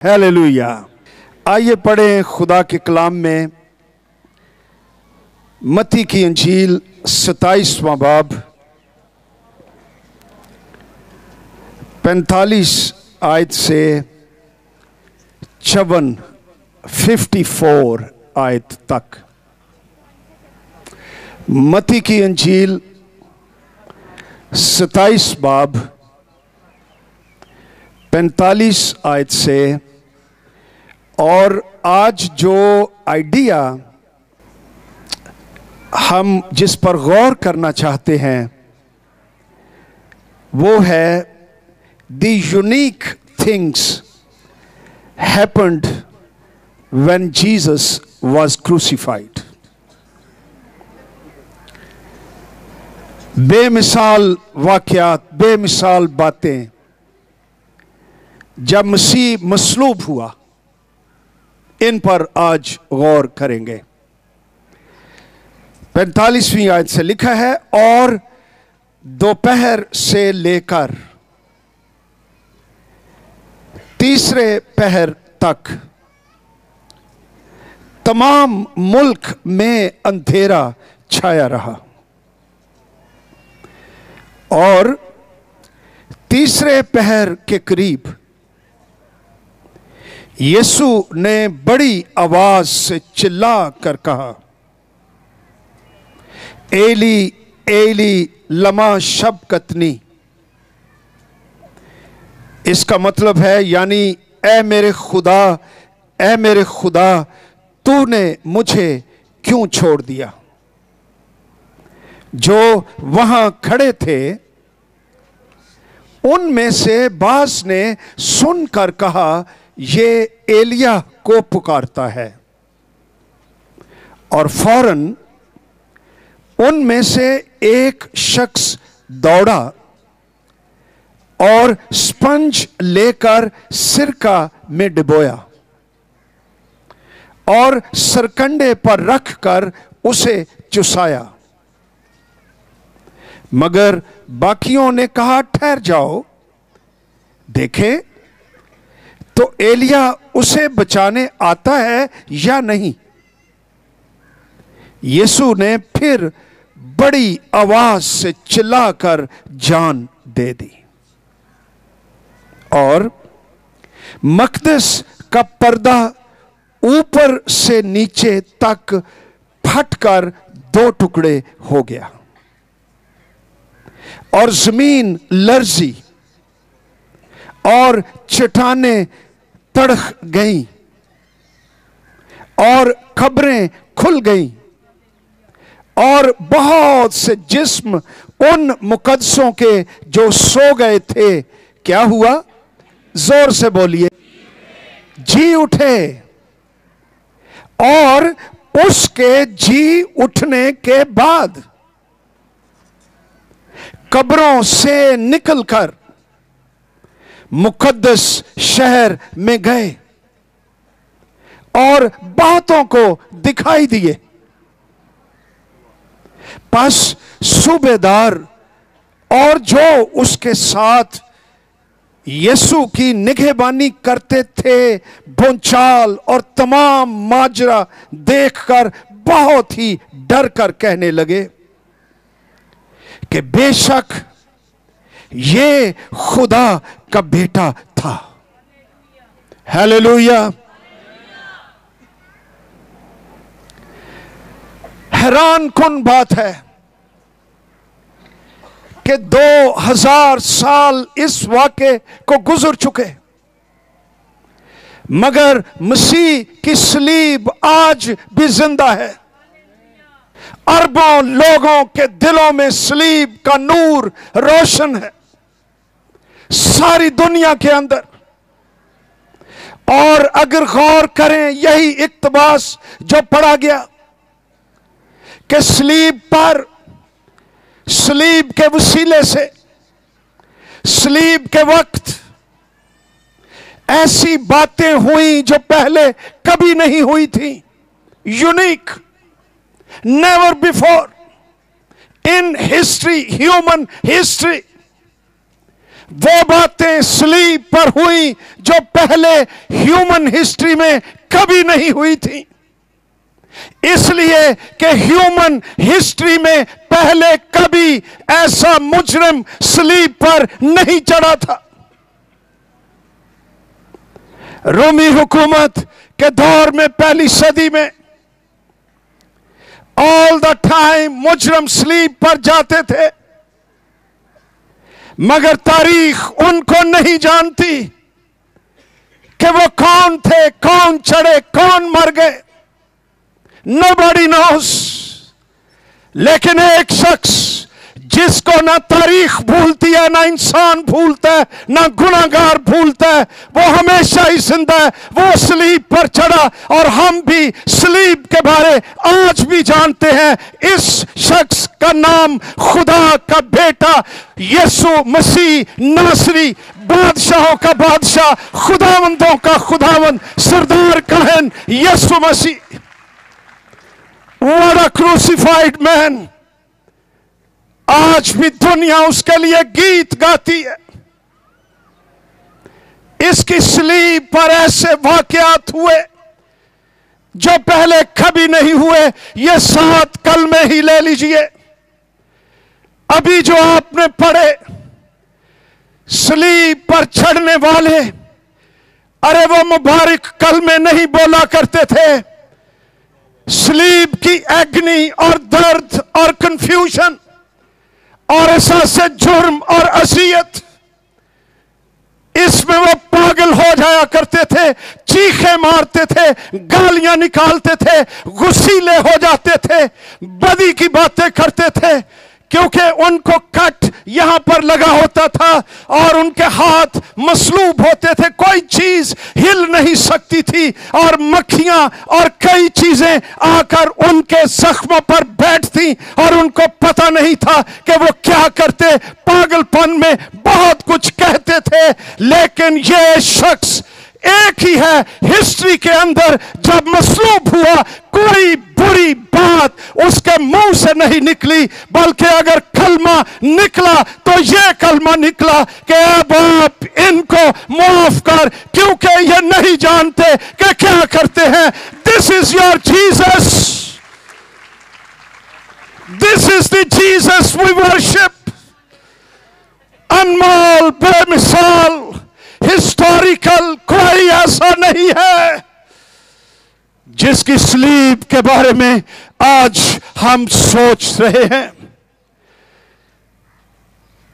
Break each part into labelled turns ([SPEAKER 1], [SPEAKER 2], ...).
[SPEAKER 1] Hallelujah. आइए पढ़ें खुदा के कलाम में मत्ती की इंजील 27वां बाब 45 आयत से 54 आयत तक। मत्ती की इंजील 27 बाब 45 आयत से, और आज जो आइडिया हम जिस पर गौर करना चाहते हैं वो है the unique things happened when Jesus was crucified. बेमिसाल वाकयात, बेमिसाल बातें जब मसीह मसलूब हुआ, इन पर आज गौर करेंगे। 45वीं आयत से लिखा है, और दोपहर से लेकर तीसरे पहर तक तमाम मुल्क में अंधेरा छाया रहा, और तीसरे पहर के करीब यीशु ने बड़ी आवाज से चिल्ला कर कहा, एली एली लमा शबक्तनी। इसका मतलब है, यानी ए मेरे खुदा तूने मुझे क्यों छोड़ दिया। जो वहां खड़े थे उनमें से बास ने सुनकर कहा, ये एलिया को पुकारता है। और फौरन उनमें से एक शख्स दौड़ा और स्पंज लेकर सिरका में डुबोया और सरकंडे पर रखकर उसे चुसाया। मगर बाकियों ने कहा, ठहर जाओ, देखें तो एलिया उसे बचाने आता है या नहीं। यीशु ने फिर बड़ी आवाज से चिल्लाकर जान दे दी, और मकदस का पर्दा ऊपर से नीचे तक फटकर 2 टुकड़े हो गया, और जमीन लर्जी और चट्टानें तड़क गईं, और कब्रें खुल गईं, और बहुत से जिस्म उन मुकद्दसों के जो सो गए थे, क्या हुआ? जोर से बोलिए, जी उठे। और उसके जी उठने के बाद कब्रों से निकलकर मुकद्दस शहर में गए और बहुतों को दिखाई दिए। बस सूबेदार और जो उसके साथ यीशु की निगहबानी करते थे, भूचाल और तमाम माजरा देखकर बहुत ही डर कर कहने लगे कि बेशक ये खुदा का बेटा था। हालेलुया। हैरान कुन बात है कि 2000 साल इस वाक़े को गुजर चुके, मगर मसीह की सलीब आज भी जिंदा है। अरबों लोगों के दिलों में सलीब का नूर रोशन है, सारी दुनिया के अंदर। और अगर गौर करें, यही इक्तबास जो पढ़ा गया कि सलीब पर, सलीब के वसीले से, सलीब के वक्त ऐसी बातें हुई जो पहले कभी नहीं हुई थी। Unique, never before in history, human history. वो बातें सलीब पर हुई जो पहले ह्यूमन हिस्ट्री में कभी नहीं हुई थी, इसलिए कि ह्यूमन हिस्ट्री में पहले कभी ऐसा मुजरिम सलीब पर नहीं चढ़ा था। रोमी हुकूमत के दौर में पहली सदी में ऑल द टाइम मुजरिम सलीब पर जाते थे, मगर तारीख उनको नहीं जानती कि वो कौन थे, कौन चढ़े, कौन मर गए। Nobody knows। लेकिन एक शख्स जिसको ना तारीख भूलती है, ना इंसान भूलता है, ना गुनाहगार भूलता है, वो हमेशा ही जिंदा है, वो सलीब पर चढ़ा। और हम भी सलीब के बारे आज भी जानते हैं। इस शख्स का नाम खुदा का बेटा यीशु मसीह नासरी, बादशाहों का बादशाह, खुदावंदों का खुदावंद, सरदार कहन यीशु मसीह। What a crucified man। आज भी दुनिया उसके लिए गीत गाती है। इसकी सलीब पर ऐसे वाकयात हुए जो पहले कभी नहीं हुए। ये 7 कलमे ही ले लीजिए, अभी जो आपने पढ़े। सलीब पर चढ़ने वाले, अरे वो मुबारक कलमे नहीं बोला करते थे। सलीब की एग्नी और दर्द और कंफ्यूजन और एहसास जुर्म और असियत, इसमें वो पागल हो जाया करते थे, चीखे मारते थे, गालियां निकालते थे, गुस्सीले हो जाते थे, बदी की बातें करते थे, क्योंकि उनको कट यहां पर लगा होता था और उनके हाथ मसलूब होते थे। कोई चीज हिल नहीं सकती थी और मक्खियां और कई चीजें आकर उनके जख्मों पर बैठती और उनको पता नहीं था कि वो क्या करते। पागलपन में बहुत कुछ कहते थे। लेकिन ये शख्स एक ही है हिस्ट्री के अंदर, जब मसलूब हुआ कोई बुरी बात उसके मुंह से नहीं निकली, बल्कि अगर कलमा निकला तो ये कलमा निकला कि ऐ बाप इनको माफ कर, क्योंकि ये नहीं जानते कि क्या करते हैं। This is your Jesus, this is the Jesus we worship. अनमोल, बेमिसाल, हिस्टोरिकल कोई ऐसा नहीं है जिसकी सलीब के बारे में आज हम सोच रहे हैं।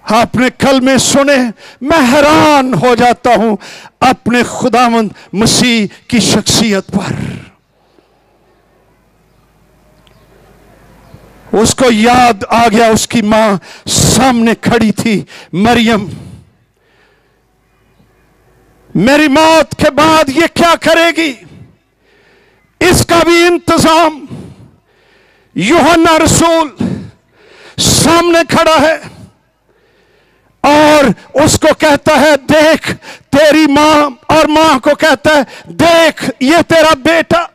[SPEAKER 1] आपने कलमे सुने, मैं हैरान हो जाता हूं अपने खुदावंद मसीह की शख्सियत पर। उसको याद आ गया, उसकी मां सामने खड़ी थी, मरियम, मेरी मौत के बाद ये क्या करेगी, इसका भी इंतजाम। यूहन्ना रसूल सामने खड़ा है और उसको कहता है देख तेरी मां, और मां को कहता है देख ये तेरा बेटा।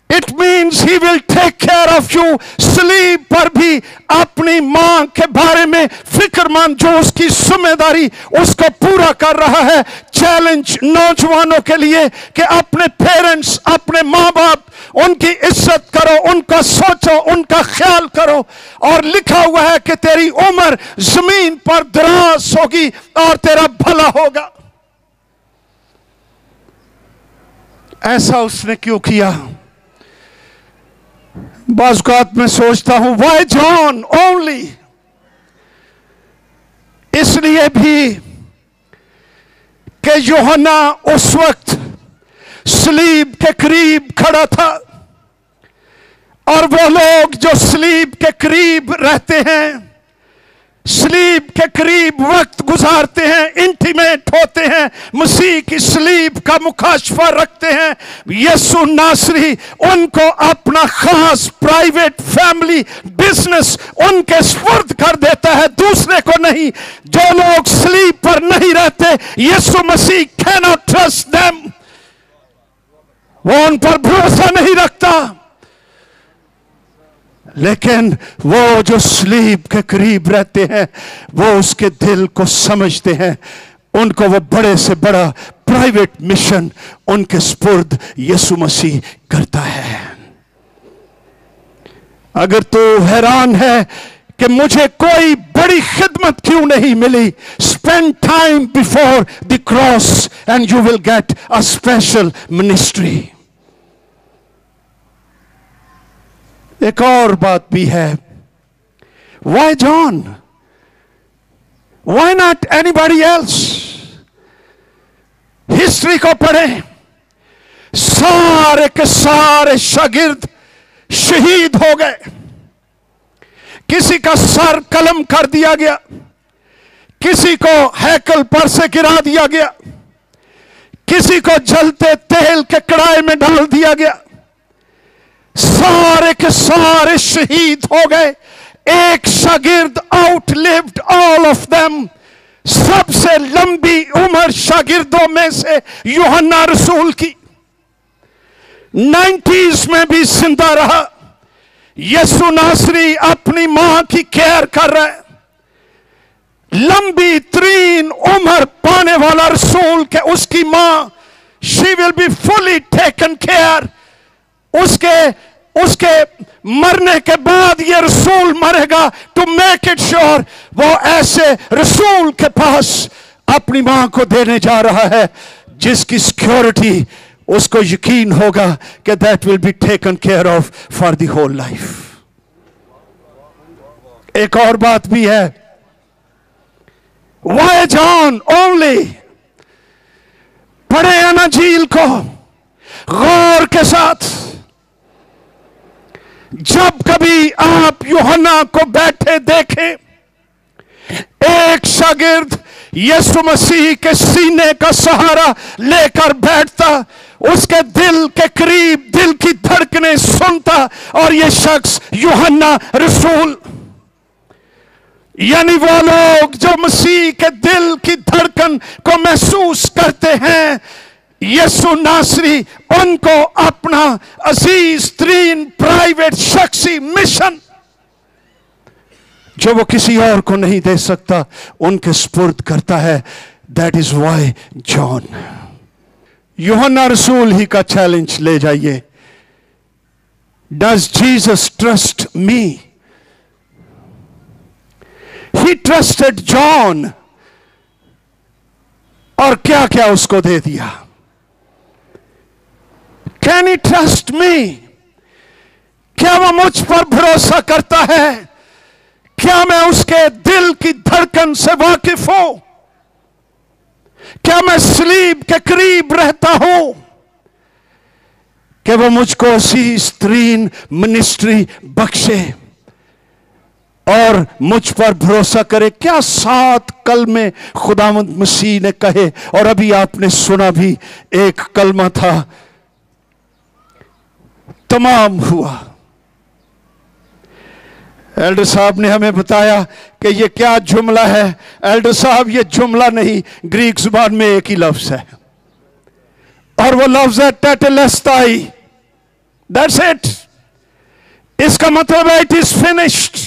[SPEAKER 1] It means he will take care of you. सलीब पर भी अपनी मां के बारे में फिक्रमंद, जो उसकी जिम्मेदारी उसको पूरा कर रहा है। चैलेंज नौजवानों के लिए कि अपने पेरेंट्स, अपने मां बाप, उनकी इज्जत करो, उनका सोचो, उनका ख्याल करो। और लिखा हुआ है कि तेरी उम्र जमीन पर दराज होगी और तेरा भला होगा। ऐसा उसने क्यों किया? बाज़ में सोचता हूं वाई जॉन ओनली। इसलिए भी कि यूहन्ना उस वक्त सलीब के करीब खड़ा था, और वो लोग जो सलीब के करीब रहते हैं, सलीब के करीब वक्त गुजारते हैं, इंटीमेट होते हैं, मसीह की सलीब का मुकाशफा रखते हैं, यीशु नासरी उनको अपना खास प्राइवेट फैमिली बिजनेस उनके स्पुर्द कर देता है, दूसरे को नहीं। जो लोग सलीब पर नहीं रहते, यीशु मसीह कैन नॉट ट्रस्ट देम, वो उन पर भरोसा नहीं रखता। लेकिन वो जो सलीब के करीब रहते हैं वो उसके दिल को समझते हैं। उनको वो बड़े से बड़ा प्राइवेट मिशन उनके स्पुर्द यीशु मसीह करता है। अगर तू हैरान है कि मुझे कोई बड़ी खिदमत क्यों नहीं मिली, spend time before the cross and you will get a special ministry. एक और बात भी है, why John, why not anybody else? History को पढ़ें, सारे के सारे शागिर्द शहीद हो गए। किसी का सर कलम कर दिया गया, किसी को हैकल पर से गिरा दिया गया, किसी को जलते तेल के कड़ाई में डाल दिया गया। सारे के सारे शहीद हो गए। एक शागिर्द आउटलिव्ड ऑल ऑफ देम। सबसे लंबी उम्र शागिर्दों में से यूहन्ना रसूल की 90s में भी जिंदा रहा। यीशु नासरी अपनी मां की केयर कर रहा है। लंबी तरीन उम्र पाने वाला रसूल के उसकी मां, she will be fully taken care. उसके मरने के बाद ये रसूल मरेगा टू मेक इट श्योर वो ऐसे रसूल के पास अपनी मां को देने जा रहा है जिसकी सिक्योरिटी उसको यकीन होगा कि that will be taken care of for the whole life. एक और बात भी है, व्हाई जॉन ओनली? पढ़े अनाजील को गौर के साथ। जब कभी आप यूहन्ना को बैठे देखें, एक शागिर्द यीशु मसीह के सीने का सहारा लेकर बैठता, उसके दिल के करीब दिल की धड़कनें सुनता, और ये शख्स यूहन्ना रसूल, यानी वो लोग जो मसीह के दिल की धड़कन को महसूस करते हैं, यीशु नासरी उनको अपना अजीज तरीन प्राइवेट शख्सी मिशन जो वो किसी और को नहीं दे सकता उनके स्पुर्द करता है। That is why John. यूहन्ना रसूल ही का चैलेंज ले जाइए, does Jesus trust me? He trusted John, और क्या क्या उसको दे दिया। Can he trust me? क्या वो मुझ पर भरोसा करता है? क्या मैं उसके दिल की धड़कन से वाकिफ हूं? क्या मैं सलीब के करीब रहता हूं कि वो मुझको अजीज तरीन मिनिस्ट्री बख्शे और मुझ पर भरोसा करे? क्या 7 कलमे खुदावंद मसीह ने कहे, और अभी आपने सुना भी, एक कलमा था, तमाम हुआ। एल्डर साहब ने हमें बताया कि ये क्या जुमला है। एल्डर साहब, ये जुमला नहीं, ग्रीक जुबान में एक ही लफ्ज है, और वो लफ्ज है टेटेलेस्टाई। That's it. इसका मतलब है इट इज फिनिश्ड,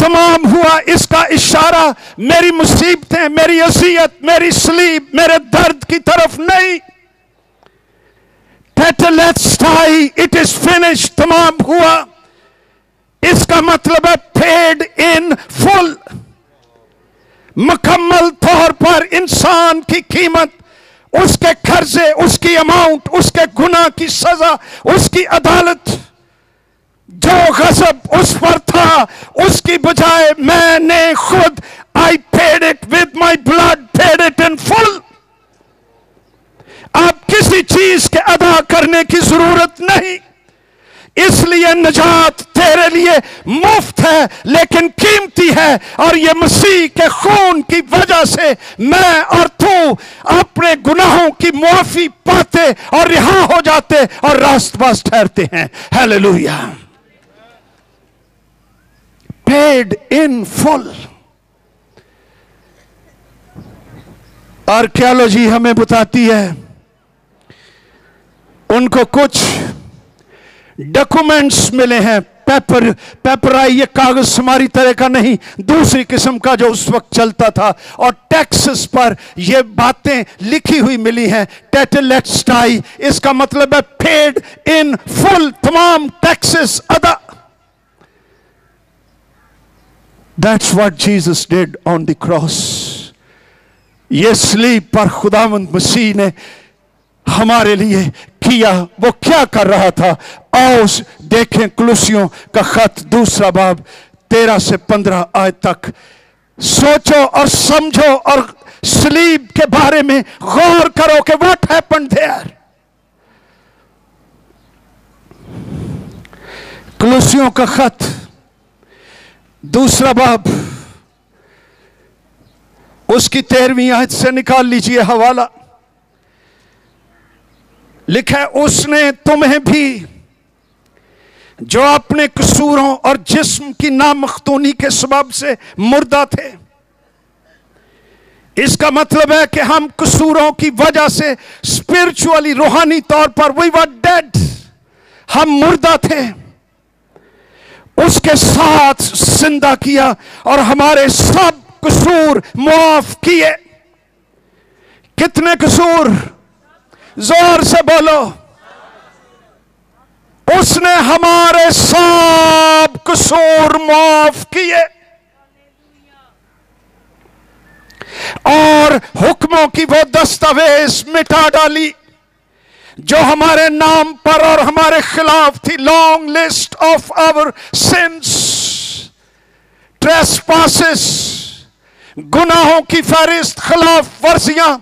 [SPEAKER 1] तमाम हुआ। इसका इशारा मेरी मुसीबतें, मेरी अज़ियत, मेरी सलीब, मेरे दर्द की तरफ नहीं। टेटेलेस्टाई, इट इज फिनिश्ड, तमाम हुआ। इसका मतलब है पेड इन फुल, मुकम्मल तौर पर इंसान की कीमत, उसके कर्जे, उसकी अमाउंट, उसके गुनाह की सजा, उसकी अदालत, जो गजब उस पर था, उसकी बजाय मैंने खुद, I paid it with my blood, paid it in full. आप किसी चीज के अदा करने की जरूरत नहीं, इसलिए नजात तेरे लिए मुफ्त है लेकिन कीमती है, और ये मसीह के खून की वजह से मैं और तू अपने गुनाहों की मुआफी पाते और रिहा हो जाते और रास्तबाज ठहरते हैं। Hallelujah. Paid in full. Archaeology हमें बताती है उनको कुछ डॉक्यूमेंट्स मिले हैं, पेपराई, ये कागज हमारी तरह का नहीं, दूसरी किस्म का जो उस वक्त चलता था, और टैक्सेस पर ये बातें लिखी हुई मिली हैं, टेटलेस्टाई, इसका मतलब है पेड इन फुल, तमाम टैक्सेस अदा। That's what Jesus did on the cross. ये सलीब पर खुदावंद मसीह ने हमारे लिए किया। वो क्या कर रहा था? आओ देखें कुलुसियों का खत 2 बाब 13 से 15 आयत तक। सोचो और समझो और सलीब के बारे में गौर करो कि व्हाट हैपेंड देयर। कुलुसियों का खत 2 बाब उसकी 13वीं आयत से निकाल लीजिए हवाला। लिखा है, उसने तुम्हें भी जो अपने कसूरों और जिस्म की नामख्तूनी के सबब से मुर्दा थे। इसका मतलब है कि हम कसूरों की वजह से स्पिरिचुअली, रूहानी तौर पर वी वर डेड, हम मुर्दा थे, उसके साथ जिंदा किया और हमारे सब कसूर माफ किए। कितने कसूर? जोर से बोलो। उसने हमारे सब कसूर माफ किए और हुक्मों की वो दस्तावेज मिटा डाली जो हमारे नाम पर और हमारे खिलाफ थी। Long list of our sins, trespasses, गुनाहों की फहरिस्त, खिलाफ वर्जियां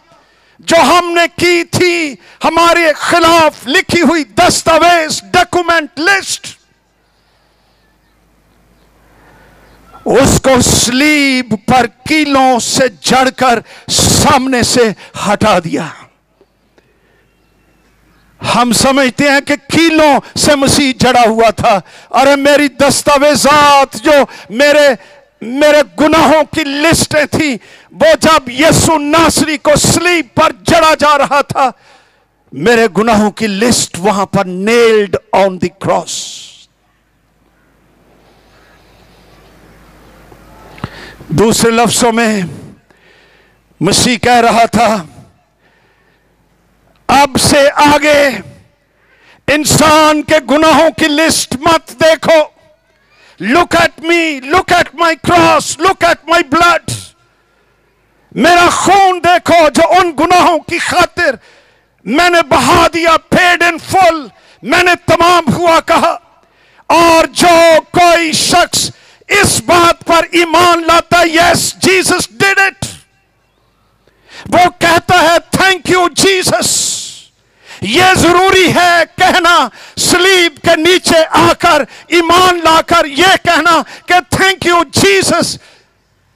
[SPEAKER 1] जो हमने की थी, हमारे खिलाफ लिखी हुई दस्तावेज, डॉक्यूमेंट लिस्ट, उसको सलीब पर कीलों से जड़कर सामने से हटा दिया। हम समझते हैं कि कीलों से मसीह जड़ा हुआ था। अरे मेरी दस्तावेजात जो मेरे गुनाहों की लिस्टें थी, वो जब यीशु नासरी को सलीब पर जड़ा जा रहा था, मेरे गुनाहों की लिस्ट वहां पर नेल्ड ऑन द क्रॉस। दूसरे लफ्जों में मसीह कह रहा था, अब से आगे इंसान के गुनाहों की लिस्ट मत देखो। Look at me, look at my cross, look at my blood. मेरा खून देखो जो उन गुनाहों की खातिर मैंने बहा दिया, पेड इन फुल, मैंने तमाम हुआ कहा। और जो कोई शख्स इस बात पर ईमान लाता, यस जीसस डिड इट, वो कहता है थैंक यू जीसस। ये जरूरी है कहना, सलीब के नीचे आकर ईमान लाकर यह कहना कि थैंक यू जीसस,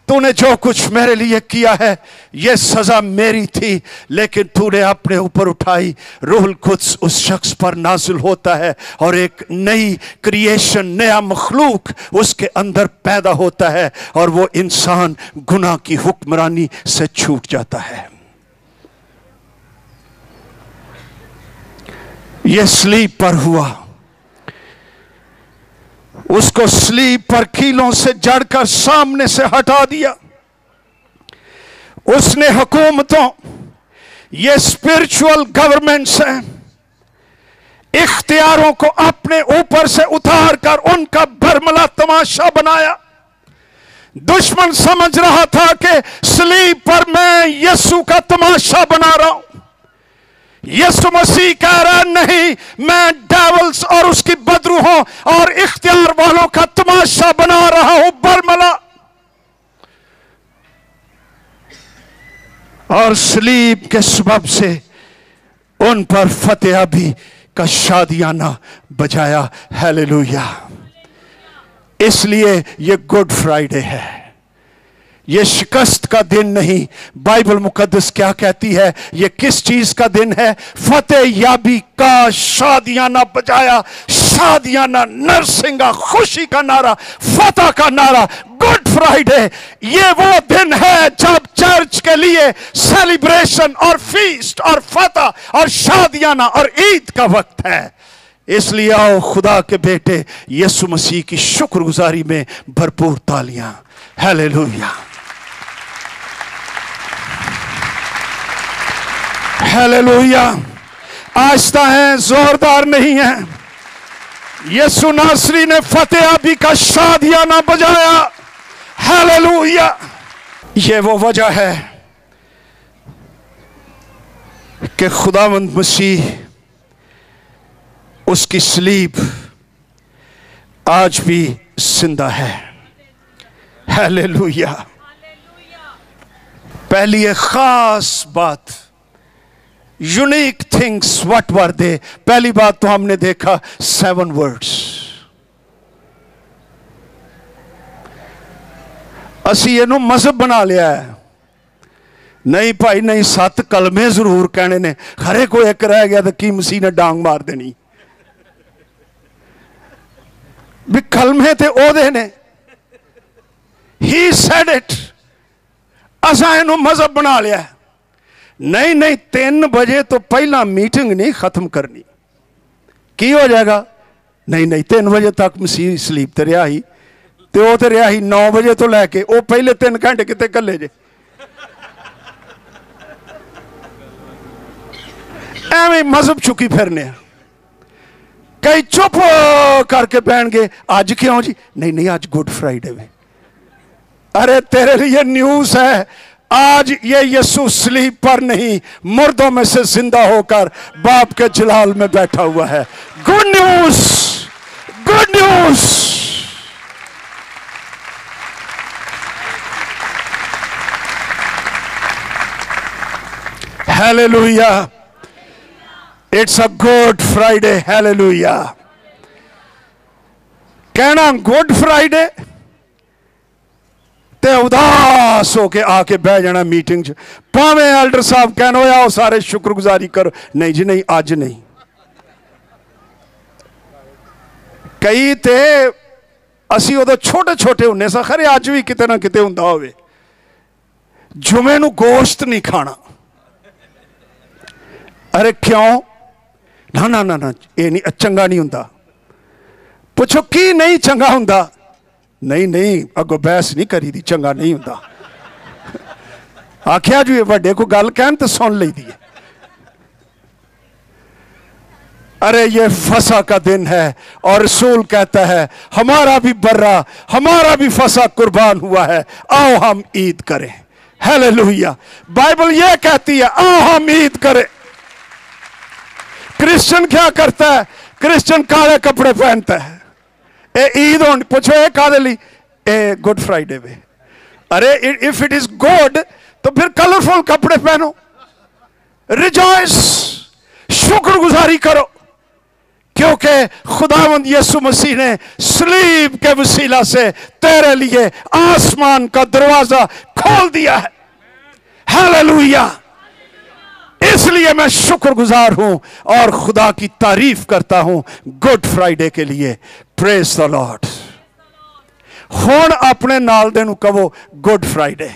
[SPEAKER 1] तूने जो कुछ मेरे लिए किया है, यह सजा मेरी थी लेकिन तूने अपने ऊपर उठाई। रूहुल कुद्स उस शख्स पर नाजिल होता है और एक नई क्रिएशन, नया मखलूक उसके अंदर पैदा होता है और वो इंसान गुनाह की हुक्मरानी से छूट जाता है। यह सलीब पर हुआ। उसको सलीब पर कीलों से जड़कर सामने से हटा दिया। उसने हुकूमतों, ये स्पिरिचुअल गवर्नमेंट्स हैं, इख्तियारों को अपने ऊपर से उतार कर उनका बरमला तमाशा बनाया। दुश्मन समझ रहा था कि सलीब पर मैं यीशु का तमाशा बना रहा हूं। यीशु मसीह कह रहा नहीं, मैं डेविल्स और उसकी बदरूहों और इख्तियार वालों का तमाशा बना रहा हूं, बरमला। और सलीब के सबब से उन पर फतेहाबी का शादियाना बजाया। हालेलुया। इसलिए ये गुड फ्राइडे है, ये शिकस्त का दिन नहीं। बाइबल मुकद्दस क्या कहती है? ये किस चीज का दिन है? फतेह याबी का शादियाना बजाया। शादियाना, नरसिंगा, खुशी का नारा, फतह का नारा। गुड फ्राइडे ये वो दिन है जब चर्च के लिए सेलिब्रेशन और फीस्ट और फतह और शादियाना और ईद का वक्त है। इसलिए आओ खुदा के बेटे यीशु मसीह की शुक्रगुजारी में भरपूर तालियां। Hallelujah, hallelujah. आहिस्ता है, जोरदार नहीं है। यीशु नासरी ने फतेहाबी का शादियाना बजाया। हालेलुया। ये वो वजह है कि खुदावंद मसीह, उसकी सलीब आज भी जिंदा है। हालेलुया। पहली एक खास बात, यूनिक थिंग्स, व्हाट वर दे? पहली बात तो हमने देखा 7 वर्ड्स। असी इनू मजहब बना लिया है। नहीं भाई नहीं, 7 कलमे जरूर कहने ने, हरे को एक रह गया तो की मसीह ने डांग मार देनी। भी कलमे ते ओदे ने, ही सेड इट, असा इनू मजहब बना लिया है। नहीं नहीं, 3 बजे तो पहला मीटिंग नहीं खत्म करनी। की हो जाएगा? नहीं नहीं, 3 बजे तक मसीह सलीब ते रहा ही, ते वो ते रहा ही 9 बजे तो लैके वो पहले 3 घंटे किते कले जे। एवं मजहब चुकी फिरने। कई चुप करके बहन गए, आज क्यों जी? नहीं नहीं, आज गुड फ्राइडे में। अरे तेरे लिए न्यूज है, आज ये यीशु सलीब पर नहीं, मुर्दों में से जिंदा होकर बाप के जलाल में बैठा हुआ है। Good news, good news. Hallelujah, it's a good Friday. Hallelujah. कहना गुड फ्राइडे ते उदास होके आके बह जाना मीटिंग च, भावें एल्डर साहब कहना आओ सारे शुक्रगुजारी करो। नहीं जी नहीं, अज नहीं। कई ते असी उदों छोटे छोटे होने सा, खरे अज भी किते ना किते हुंदा होवे, जुमे नूं गोश्त नहीं खाना। अरे क्यों? ना ना ना ना, ये नहीं, चंगा नहीं हुंदा। पुछो की नहीं चंगा हुंदा? नहीं नहीं, अगो बहस नहीं करी दी, चंगा नहीं हुंदा। आख्या जी वड्डे को गल कहन तो सुन ली दी। अरे ये फसा का दिन है और रसूल कहता है हमारा भी बर्रा, हमारा भी फसा कुर्बान हुआ है, आओ हम ईद करें। हालेलुया। बाइबल ये कहती है आओ हम ईद करें। क्रिश्चियन क्या करता है? क्रिश्चियन काले कपड़े पहनता है। ईद होनी, पूछो ये कादे ली? गुड फ्राइडे में। अरे इफ इट इज गुड तो फिर कलरफुल कपड़े पहनो, रिजॉइस, शुक्रगुजारी करो, क्योंकि खुदावंद यीशु मसीह ने सलीब के वसीला से तेरे लिए आसमान का दरवाजा खोल दिया है। हालेलुया। इसलिए मैं शुक्रगुजार हूं और खुदा की तारीफ करता हूं गुड फ्राइडे के लिए। Praise the Lord. हुण अपने नाल दे नूं कहो गुड फ्राइडे।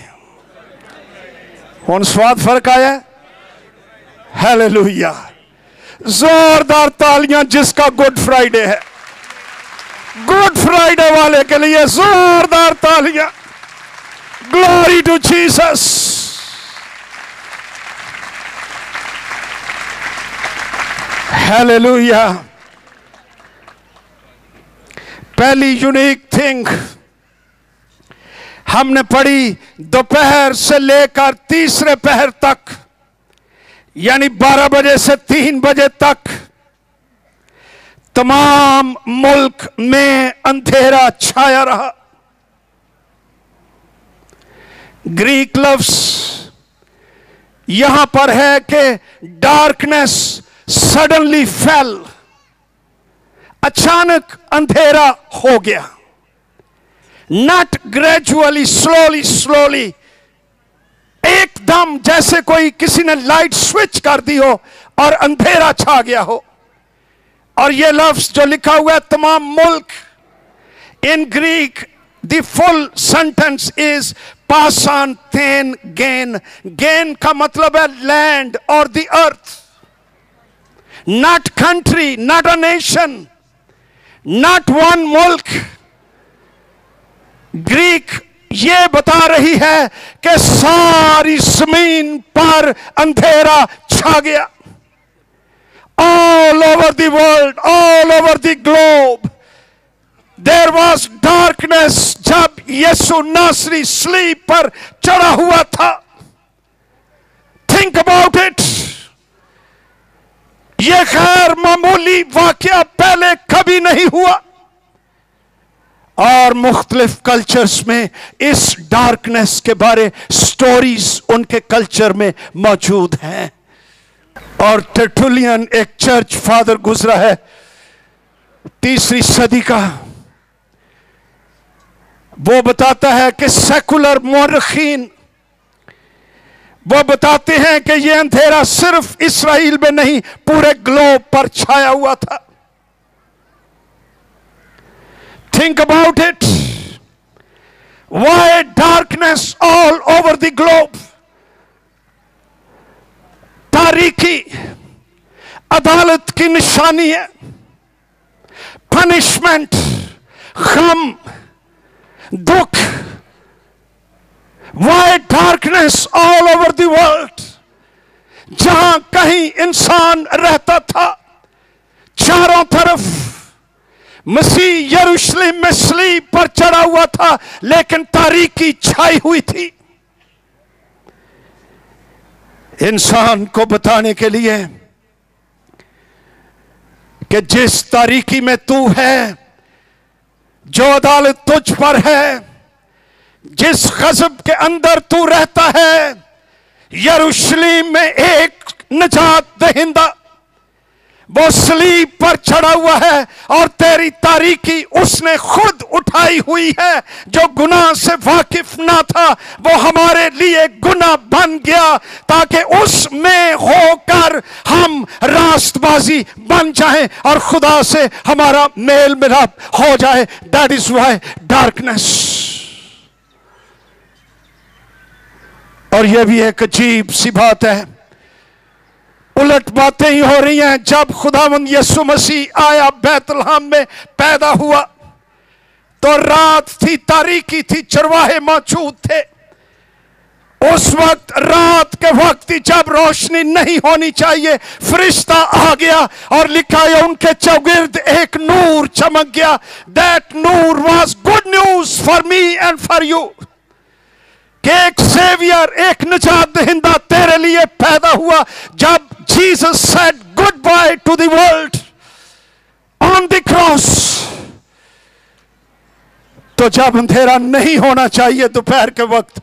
[SPEAKER 1] हुण स्वाद फर्क आया? हालेलुया। जोरदार तालियां जिसका गुड फ्राइडे है। गुड फ्राइडे वाले के लिए जोरदार तालियां। Glory to Jesus. हालेलुया। पहली यूनिक थिंग हमने पढ़ी, दोपहर से लेकर तीसरे पहर तक, यानी 12 बजे से 3 बजे तक तमाम मुल्क में अंधेरा छाया रहा। ग्रीक लफ्ज यहां पर है कि डार्कनेस सडनली फेल, अचानक अंधेरा हो गया। नॉट ग्रेजुअली, स्लोली स्लोली, एकदम जैसे कोई किसी ने लाइट स्विच कर दी हो और अंधेरा छा गया हो। और यह लफ्ज जो लिखा हुआ है तमाम मुल्क, in Greek the full sentence is पासान थेन गेन। गेन का मतलब है लैंड और the earth, not country, not a nation, not one मुल्क। ग्रीक ये बता रही है कि सारी जमीन पर अंधेरा छा गया। All over the world, all over the globe, there was darkness जब यीशु नासरी स्लीप पर चढ़ा हुआ था। Think about it। ये गैर मामूली वाकया पहले कभी नहीं हुआ, और मुख्तलिफ कल्चर्स में इस डार्कनेस के बारे स्टोरीज उनके कल्चर में मौजूद हैं। और टर्टुलियन एक चर्च फादर गुजरा है 3री सदी का, वो बताता है कि सेकुलर मुअर्रिखीन वो बताते हैं कि यह अंधेरा सिर्फ इस्राइल में नहीं पूरे ग्लोब पर छाया हुआ था। Think about it. Why darkness all over the globe? तारीकी अदालत की निशानी है, पनिशमेंट, गम, दुख। Why darkness all over the world? जहां कहीं इंसान रहता था, चारों तरफ मसीह यरूशलेम में सलीब पर चढ़ा हुआ था, लेकिन तारीकी छाई हुई थी। इंसान को बताने के लिए कि जिस तारीकी में तू है, जो अदालत तुझ पर है, जिस गज़ब के अंदर तू रहता है, यरूशलेम में एक निजात दहिंदा वो सलीब पर चढ़ा हुआ है, और तेरी तारीकी उसने खुद उठाई हुई है। जो गुनाह से वाकिफ ना था वो हमारे लिए गुनाह बन गया, ताकि उसमें होकर हम रास्तबाजी बन जाएं और खुदा से हमारा मेल मिलाप हो जाए। That is why darkness. और यह भी एक अजीब सी बात है, उलट बातें ही हो रही हैं। जब खुदावंद यीशु मसीह आया, बैतलहम में पैदा हुआ, तो रात थी, तारीकी थी, चरवाहे मौजूद थे। उस वक्त रात के वक्त जब रोशनी नहीं होनी चाहिए, फरिश्ता आ गया और लिखा है उनके चौगिर्द एक नूर चमक गया। That Noor was good news for me and for you, कि एक सेवियर, एक निजात दहिंदा तेरे लिए पैदा हुआ। जब Jesus said good by two the world on the cross, तो जब अंधेरा नहीं होना चाहिए दोपहर के वक्त,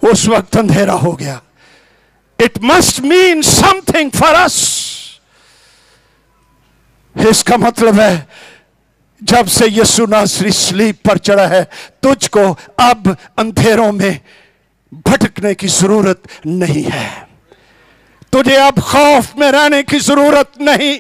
[SPEAKER 1] उस वक्त अंधेरा हो गया। It must mean something for us. इसका मतलब है जब से यीशु नासरी सलीब पर चढ़ा है, तुझको अब अंधेरों में भटकने की जरूरत नहीं है। तुझे अब खौफ में रहने की जरूरत नहीं।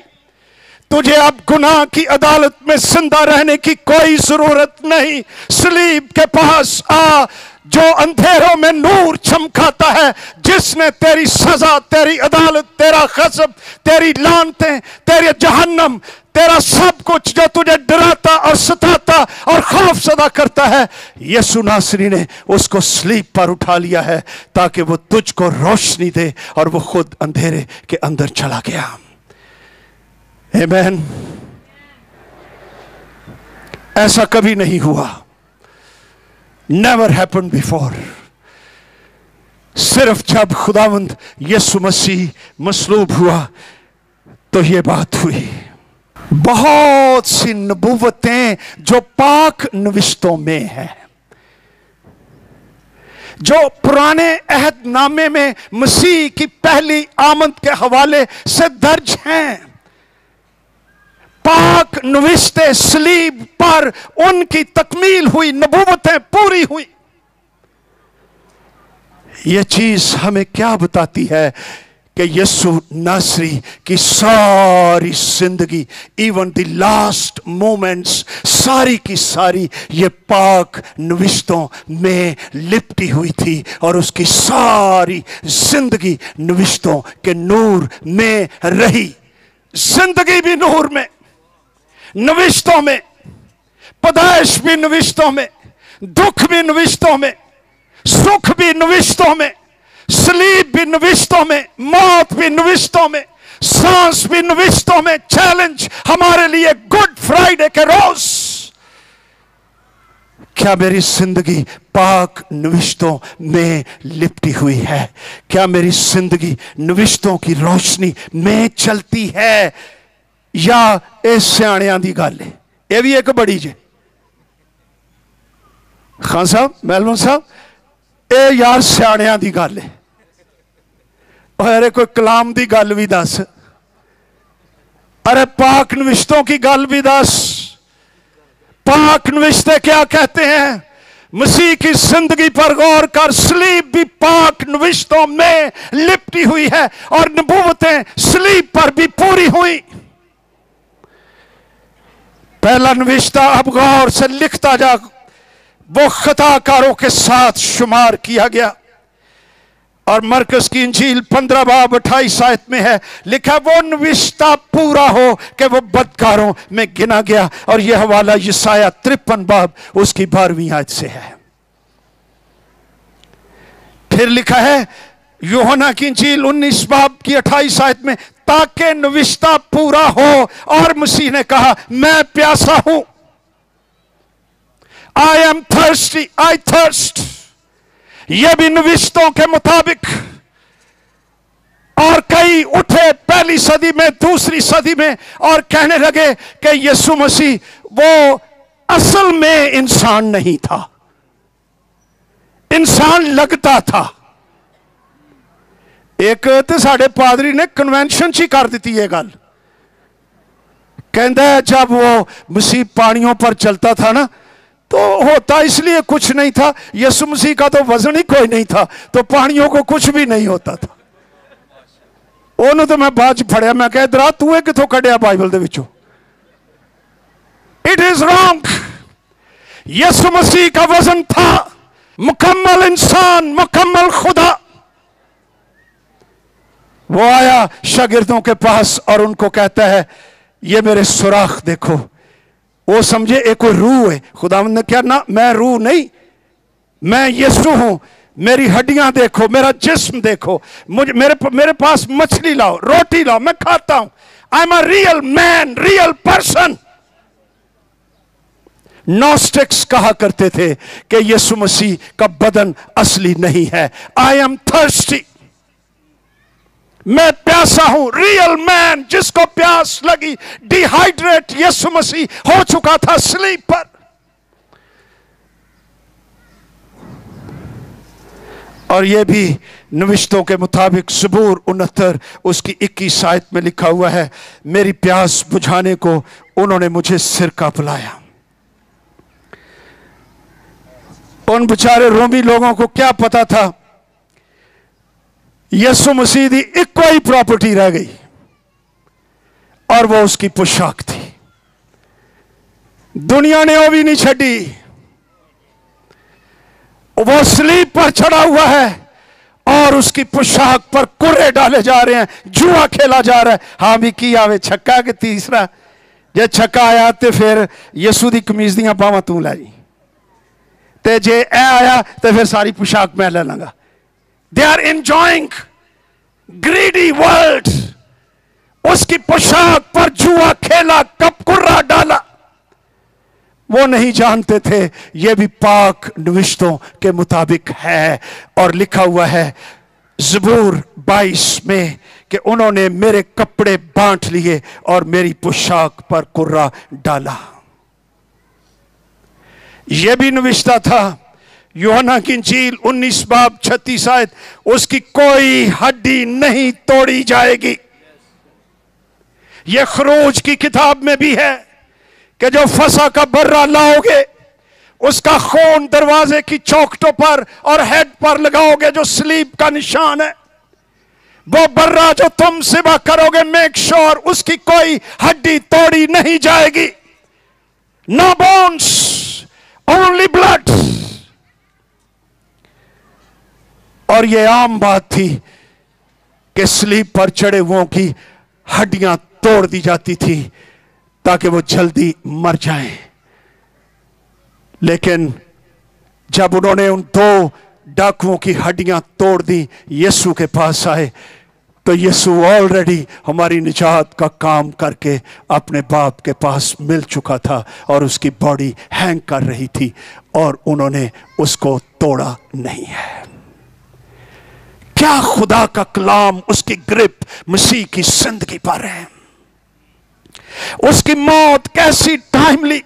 [SPEAKER 1] तुझे अब गुनाह की अदालत में जिंदा रहने की कोई जरूरत नहीं। सलीब के पास आ, जो अंधेरों में नूर चमकाता है, जिसने तेरी सजा, तेरी अदालत, तेरा गज़ब, तेरी लानतें, तेरे जहन्नम, तेरा सब कुछ जो तुझे डराता और सताता और खौफ सदा करता है, यीशु नासरी ने उसको सलीब पर उठा लिया है, ताकि वो तुझको रोशनी दे, और वो खुद अंधेरे के अंदर चला गया। आमीन। ऐसा कभी नहीं हुआ। Never happened before। सिर्फ जब खुदावंद यीशु मसीह मसलूब हुआ तो ये बात हुई। बहुत सी नबूवतें जो पाक नविश्तों में है, जो पुराने अहद नामे में मसीह की पहली आमद के हवाले से दर्ज हैं, पाक नविश्ते सलीब पर उनकी तकमील हुई, नबूवतें पूरी हुई। यह चीज हमें क्या बताती है कि यीशु नासरी की सारी जिंदगी, इवन द लास्ट मोमेंट्स, सारी की सारी ये पाक नविश्तों में लिपटी हुई थी और उसकी सारी जिंदगी नविश्तों के नूर में रही। जिंदगी भी नूर में, नविश्तों में, पैदाइश भी नविश्तों में, दुख भी नविश्तों में, सुख भी नविश्तों में, सलीब भी नविश्तों में, मौत भी नविश्तों में, सांस भी नविश्तों में। चैलेंज हमारे लिए गुड फ्राइडे के रोज, क्या मेरी जिंदगी पाक नविश्तों में लिपटी हुई है? क्या मेरी जिंदगी नविश्तों की रोशनी में चलती है? या इस सियाणियां दी गल है? यह भी एक बड़ी जे खान साहब, मेलवन साहब, ए यार सियाणियां दी गल है। अरे कोई कलाम दी गल भी दस, अरे पाक नविश्तों की गल भी दस। पाक नविश्ते क्या कहते हैं? मसीह की जिंदगी पर गौर कर, सलीब भी पाक नविश्तों में लिपटी हुई है और नबूवतें सलीब पर भी पूरी हुई। पहला नविश्ता अब गौर से लिखता जा, वो खताकारों के साथ शुमार किया गया। और मरकस की इंजील 15 बाब 28 आयत में है लिखा, वो नविश्ता पूरा हो कि वो बदकारों में गिना गया। और यह हवाला यसाया 53 बाब उसकी 12वीं आयत से है। फिर लिखा है यूहन्ना की इंजील 19 बाब की 28 आयत में, ताकि नविश्ता पूरा हो। और मसीह ने कहा, मैं प्यासा हूं, I am thirsty, I thirst। यह भी नविश्तों के मुताबिक। और कई उठे पहली सदी में, दूसरी सदी में, और कहने लगे कि यीशु मसीह वो असल में इंसान नहीं था, इंसान लगता था। एक तो साढ़े पादरी ने कन्वेंशन ची कर दी ये गल, कहता है जब वो मसीह पानियों पर चलता था ना, तो होता इसलिए कुछ नहीं था, यीशु मसीह का तो वजन ही कोई नहीं था, तो पानियों को कुछ भी नहीं होता था। ओनू तो मैं बाद फड़िया, मैं कह दरा तू है किथों कढ़िया बाइबल दे विचों। It is wrong. Yeshu Masih का वजन था मुकम्मल इंसान, मुकम्मल खुदा। वो आया शागिर्दों के पास और उनको कहता है, ये मेरे सुराख देखो। वो समझे एक कोई रूह है। खुदावंद ने क्या ना, मैं रूह नहीं, मैं यीशु हूं। मेरी हड्डियां देखो, मेरा जिस्म देखो, मुझे मेरे पास मछली लाओ, रोटी लाओ, मैं खाता हूं। I am a real man, real person. Gnostics कहा करते थे कि यीशु मसीह का बदन असली नहीं है। आई एम थर्स्टी, मैं प्यासा हूं, रियल मैन जिसको प्यास लगी। डिहाइड्रेट यीशु मसीह हो चुका था सलीब पर। और यह भी नविश्तों के मुताबिक ज़बूर 69 उसकी 21 आयत में लिखा हुआ है, मेरी प्यास बुझाने को उन्होंने मुझे सिरका पिलाया। उन बेचारे रोमी लोगों को क्या पता था, यीशु मसीह की एक ही प्रॉपर्टी रह गई और वो उसकी पोशाक थी। दुनिया ने वो भी नहीं छड़ी। वो सलीब पर चढ़ा हुआ है और उसकी पोशाक पर कुर्रे डाले जा रहे हैं, जुआ खेला जा रहा है। हाँ भी की आवे छक्का के तीसरा, जे छक्का आया तो फिर यीशु की कमीज दियां बावां तू लै जी, ते जे ए आया तो फिर सारी पोशाक मैं ले लांगा। They are enjoying greedy world. उसकी पोशाक पर जुआ खेला, कप कुर्रा डाला। वो नहीं जानते थे ये भी पाक नविश्तों के मुताबिक है। और लिखा हुआ है ज़बूर 22 में कि उन्होंने मेरे कपड़े बांट लिए और मेरी पोशाक पर कुर्रा डाला। यह भी नविश्ता था। यूहन्ना की इंजील 19 बाब 36 आयत, उसकी कोई हड्डी नहीं तोड़ी जाएगी। यह खरोज की किताब में भी है कि जो फसा का बर्रा लाओगे, उसका खून दरवाजे की चौखटों पर और हेड पर लगाओगे, जो सलीब का निशान है, वो बर्रा जो तुम ज़िबा करोगे, मेक श्योर उसकी कोई हड्डी तोड़ी नहीं जाएगी। No bones, only blood. और ये आम बात थी कि स्लीब पर चढ़े हुओं की हड्डियां तोड़ दी जाती थी ताकि वो जल्दी मर जाएं। लेकिन जब उन्होंने उन दो डाकुओं की हड्डियां तोड़ दी, यीशु के पास आए, तो यीशु ऑलरेडी हमारी निजात का काम करके अपने बाप के पास मिल चुका था और उसकी बॉडी हैंग कर रही थी और उन्होंने उसको तोड़ा नहीं है। क्या खुदा का कलाम, उसकी ग्रिप मसीह की जिंदगी पर है। उसकी मौत कैसी टाइमली।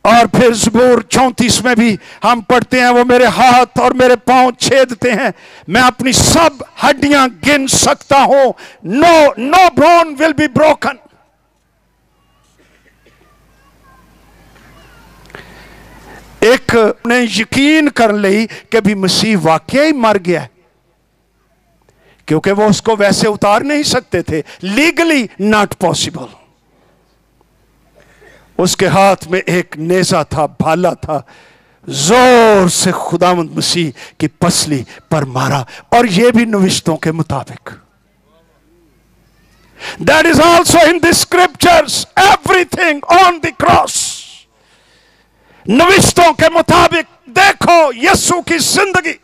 [SPEAKER 1] और फिर ज़बूर 34 में भी हम पढ़ते हैं, वो मेरे हाथ और मेरे पांव छेदते हैं, मैं अपनी सब हड्डियां गिन सकता हूं, no bone will be broken. एक ने यकीन कर ली कि भी मसीह वाकई ही मर गया, क्योंकि वो उसको वैसे उतार नहीं सकते थे, लीगली नॉट पॉसिबल। उसके हाथ में एक नेजा था, भाला था, जोर से खुदावंद मसीह की पसली पर मारा। और यह भी नविश्तों के मुताबिक, that is also in the scriptures, everything on the cross. नविश्तों के मुताबिक देखो यीशु की जिंदगी।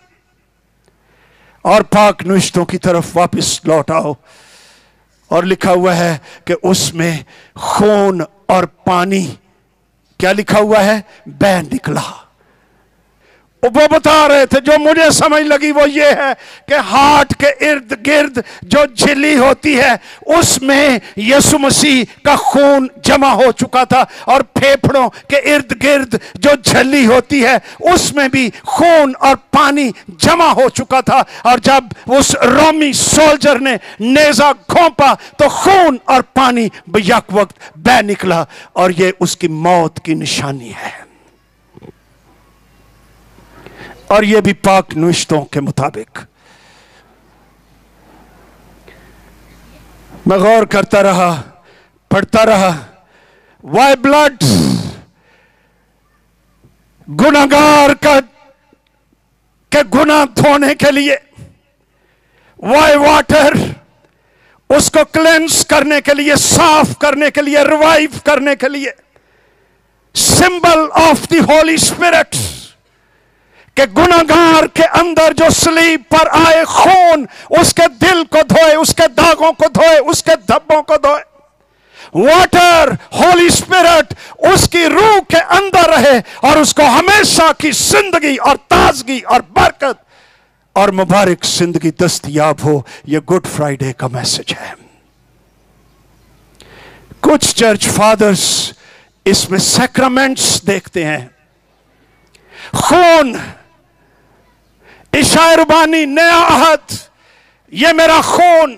[SPEAKER 1] और पाक नविश्तों की तरफ वापस लौट आओ, और लिखा हुआ है कि उसमें खून और पानी, क्या लिखा हुआ है, बह निकला। वो बता रहे थे, जो मुझे समझ लगी वो ये है कि हार्ट के इर्द गिर्द जो झिल्ली होती है उसमें यीशु मसीह का खून जमा हो चुका था, और फेफड़ों के इर्द गिर्द जो झिल्ली होती है उसमें भी खून और पानी जमा हो चुका था। और जब उस रोमी सोल्जर ने नेजा घोंपा तो खून और पानी यक वक्त बह निकला, और ये उसकी मौत की निशानी है। और यह भी पाक नविश्तों के मुताबिक। मैं गौर करता रहा, पढ़ता रहा, वाई ब्लड, गुनाहगार का के गुनाह धोने के लिए, वाई वाटर, उसको क्लेंस करने के लिए, साफ करने के लिए, रिवाइव करने के लिए, symbol of the Holi spirit, कि गुनाहगार के अंदर जो सलीब पर आए खून उसके दिल को धोए, उसके दागों को धोए, उसके धब्बों को धोए। वाटर, होली स्पिरिट उसकी रूह के अंदर रहे और उसको हमेशा की जिंदगी और ताजगी और बरकत और मुबारक जिंदगी दस्तयाब हो। यह गुड फ्राइडे का मैसेज है। कुछ चर्च फादर्स इसमें सैक्रामेंट्स देखते हैं। खून, इशाए रुबानी, नया अहद, ये मेरा खून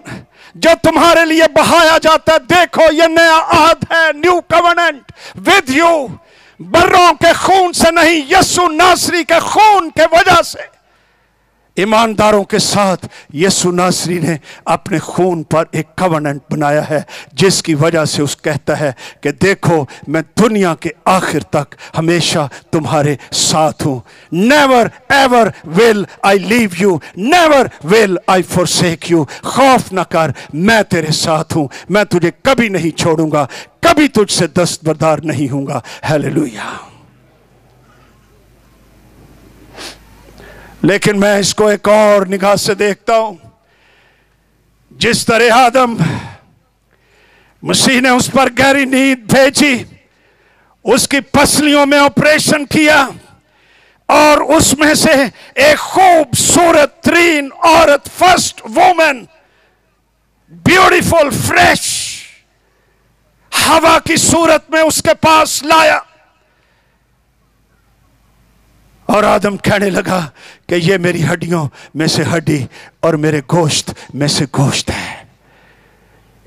[SPEAKER 1] जो तुम्हारे लिए बहाया जाता है, देखो ये नया अहद है, न्यू कवेनेंट विद यू। बर्रों के खून से नहीं, यीशु नासरी के खून के वजह से ईमानदारों के साथ यीशु नासरी ने अपने खून पर एक कवेनेंट बनाया है, जिसकी वजह से उस कहता है कि देखो मैं दुनिया के आखिर तक हमेशा तुम्हारे साथ हूं। Never ever will I leave you, never will I forsake you. खौफ न कर, मैं तेरे साथ हूं, मैं तुझे कभी नहीं छोड़ूंगा, कभी तुझसे दस्तबरदार नहीं हूंगा। हालेलुया। लेकिन मैं इसको एक और निगाह से देखता हूं। जिस तरह आदम, मसीह ने उस पर गहरी नींद भेजी, उसकी पसलियों में ऑपरेशन किया और उसमें से एक खूबसूरत तरीन औरत, फर्स्ट वुमन, ब्यूटीफुल, फ्रेश, हवा की सूरत में उसके पास लाया। और आदम कहने लगा कि ये मेरी हड्डियों में से हड्डी और मेरे गोश्त में से गोश्त है।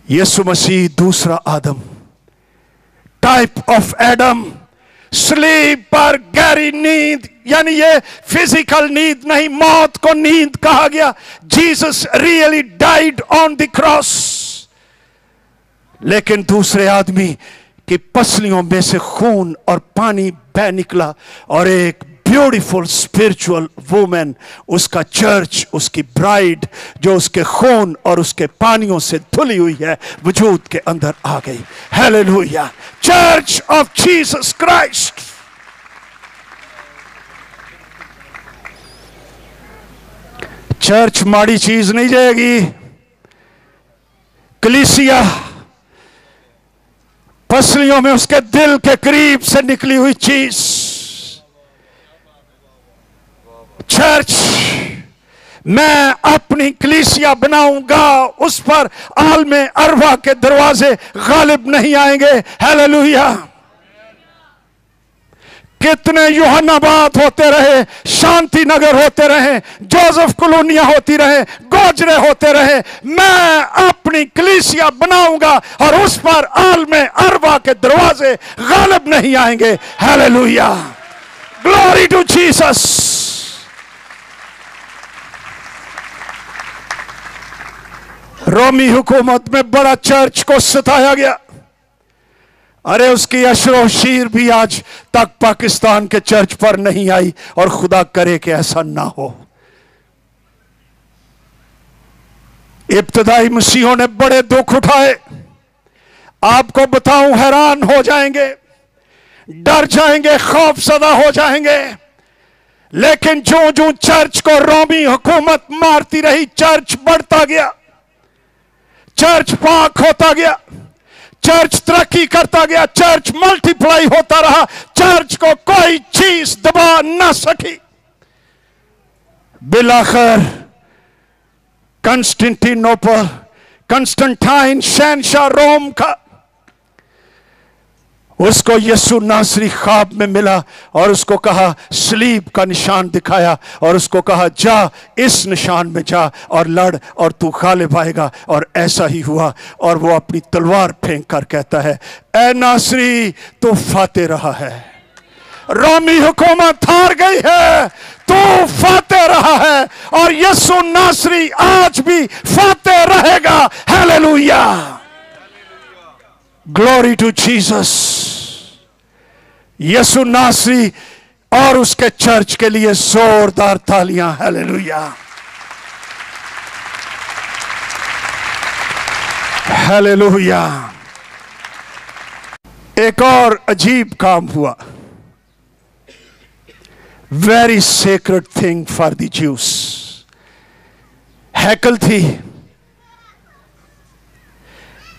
[SPEAKER 1] यीशु मसीह दूसरा आदम, टाइप ऑफ एडम, स्लीप पर गहरी नींद, यानी ये फिजिकल नींद नहीं, मौत को नींद कहा गया। Jesus really died on the cross. लेकिन दूसरे आदमी की पसलियों में से खून और पानी बह निकला और एक ब्यूटीफुल स्पिरिचुअल वुमेन, उसका चर्च, उसकी ब्राइड, जो उसके खून और उसके पानियों से धुली हुई है, वजूद के अंदर आ गई। Hallelujah. Church of Jesus Christ. Church माड़ी चीज नहीं जाएगी। कलीसिया पसलियों में उसके दिल के करीब से निकली हुई चीज। चर्च, मैं अपनी कलीसिया बनाऊंगा, उस पर आलमे अरवा के दरवाजे गालिब नहीं आएंगे। हालेलुया। कितने यूहन्नाबाद होते रहे, शांति नगर होते रहे, जोसेफ कॉलोनिया होती रहे, गोजरे होते रहे, मैं अपनी कलीसिया बनाऊंगा और उस पर आलमे अरवा के दरवाजे गालिब नहीं आएंगे। हालेलुया। Glory to Jesus. रोमी हुकूमत में बड़ा चर्च को सताया गया। अरे उसकी अशरो शीर भी आज तक पाकिस्तान के चर्च पर नहीं आई, और खुदा करे कि ऐसा ना हो। इब्तदाई मसीहों ने बड़े दुख उठाए, आपको बताऊं, हैरान हो जाएंगे, डर जाएंगे, खौफसदा हो जाएंगे। लेकिन जो जो चर्च को रोमी हुकूमत मारती रही, चर्च बढ़ता गया, चर्च पाक होता गया, चर्च तरक्की करता गया, चर्च मल्टीप्लाई होता रहा, चर्च को कोई चीज दबा ना सकी। बिलाखिर कंस्टेंटिनोपल, कंस्टेंटाइन शहंशाह रोम का, उसको यीशु नासरी ख्वाब में मिला और उसको कहा, सलीब का निशान दिखाया और उसको कहा, जा इस निशान में जा और लड़ और तू गालिब आएगा। और ऐसा ही हुआ। और वो अपनी तलवार फेंक कर कहता है, ए नासरी तू फाते रहा है, रोमी हुकूमत हार गई है, तू फाते रहा है, और यीशु नासरी आज भी फाते रहेगा। Hallelujah. Glory to Jesus. Yeshu नासरी और उसके चर्च के लिए जोरदार तालियां। हालेलुया। हालेलुया। एक और अजीब काम हुआ। Very sacred thing for the Jews. हैकल थी,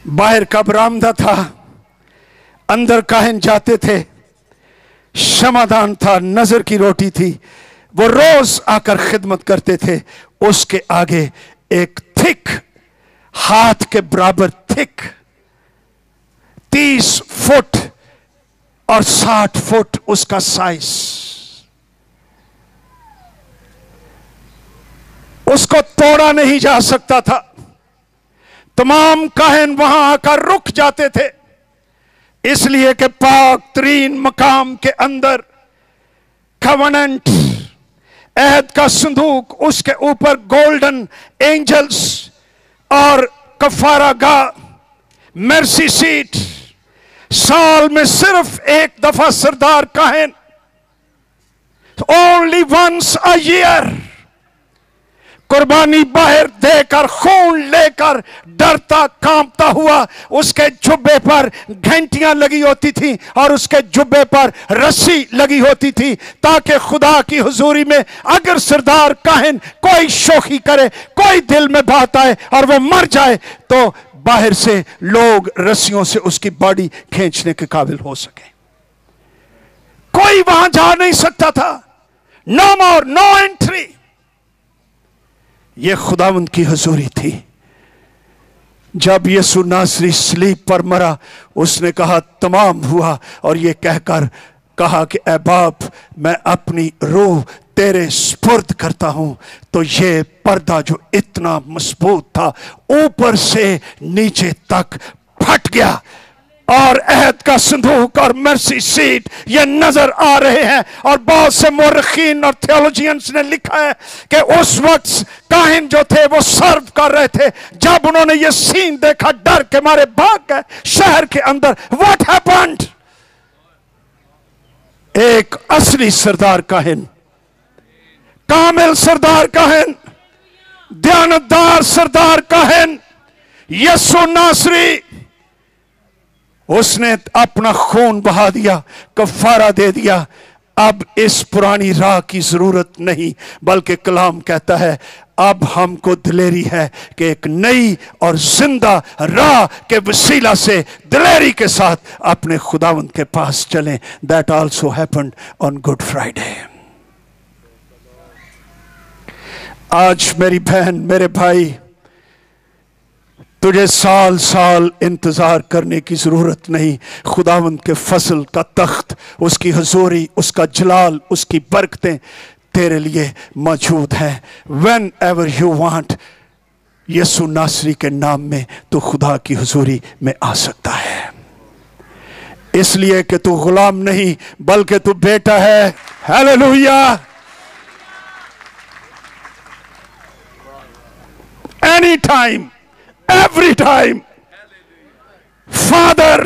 [SPEAKER 1] बाहर का बरामदा था, अंदर काहिन जाते थे, शमादान था, नजर की रोटी थी, वो रोज आकर खिदमत करते थे। उसके आगे एक थिक, हाथ के बराबर थिक, 30 फुट और 60 फुट उसका साइज, उसको तोड़ा नहीं जा सकता था। तमाम काहिन वहां आकर रुक जाते थे, इसलिए कि पाक तरीन मकाम के अंदर कवनेंट, अहद का संदूक, उसके ऊपर गोल्डन एंजल्स और कफारा गाह, मर्सी सीट, साल में सिर्फ एक दफा सरदार काहिन, ओनली वंस अ ईयर, कुर्बानी बाहर देकर, खून लेकर, डरता कांपता हुआ, उसके जुब्बे पर घंटियां लगी होती थी और उसके जुब्बे पर रस्सी लगी होती थी, ताकि खुदा की हुजूरी में अगर सरदार काहिन कोई शोखी करे, कोई दिल में बात आए और वो मर जाए, तो बाहर से लोग रस्सियों से उसकी बॉडी खींचने के काबिल हो सके। कोई वहां जा नहीं सकता था। नो मोर, नो एंट्री। ये खुदावंद की हुजूरी थी। जब यीशु नासरी सलीब पर मरा, उसने कहा तमाम हुआ, और ये कहकर कहा कि ऐ बाप, मैं अपनी रूह तेरे स्पुर्द करता हूं। तो ये पर्दा जो इतना मजबूत था, ऊपर से नीचे तक फट गया और अहद का संदूक और मर्सी सीट ये नजर आ रहे हैं। और बहुत से मुर्रखीन और थियोलॉजियंस ने लिखा है कि उस वक्त काहिन जो थे वो सर्व कर रहे थे, जब उन्होंने ये सीन देखा डर के मारे भाग गए शहर के अंदर। What happened? एक असली सरदार काहिन, कामिल सरदार काहिन, दयानतदार सरदार काहिन यीशु नासरी, उसने अपना खून बहा दिया, कफारा दे दिया। अब इस पुरानी राह की जरूरत नहीं, बल्कि कलाम कहता है अब हमको दिलेरी है कि एक नई और जिंदा राह के वसीला से दिलेरी के साथ अपने खुदावंद के पास चलें। That also happened on good Friday. आज मेरी बहन, मेरे भाई, तुझे साल साल इंतजार करने की जरूरत नहीं। खुदावंद के फजल का तख्त, उसकी हुजूरी, उसका जलाल, उसकी बरकतें तेरे लिए मौजूद हैं। व्हेन एवर यू वांट, यीशु नासरी के नाम में तो खुदा की हुजूरी में आ सकता है, इसलिए कि तू गुलाम नहीं बल्कि तू बेटा है। Hallelujah. Any time, every time, father,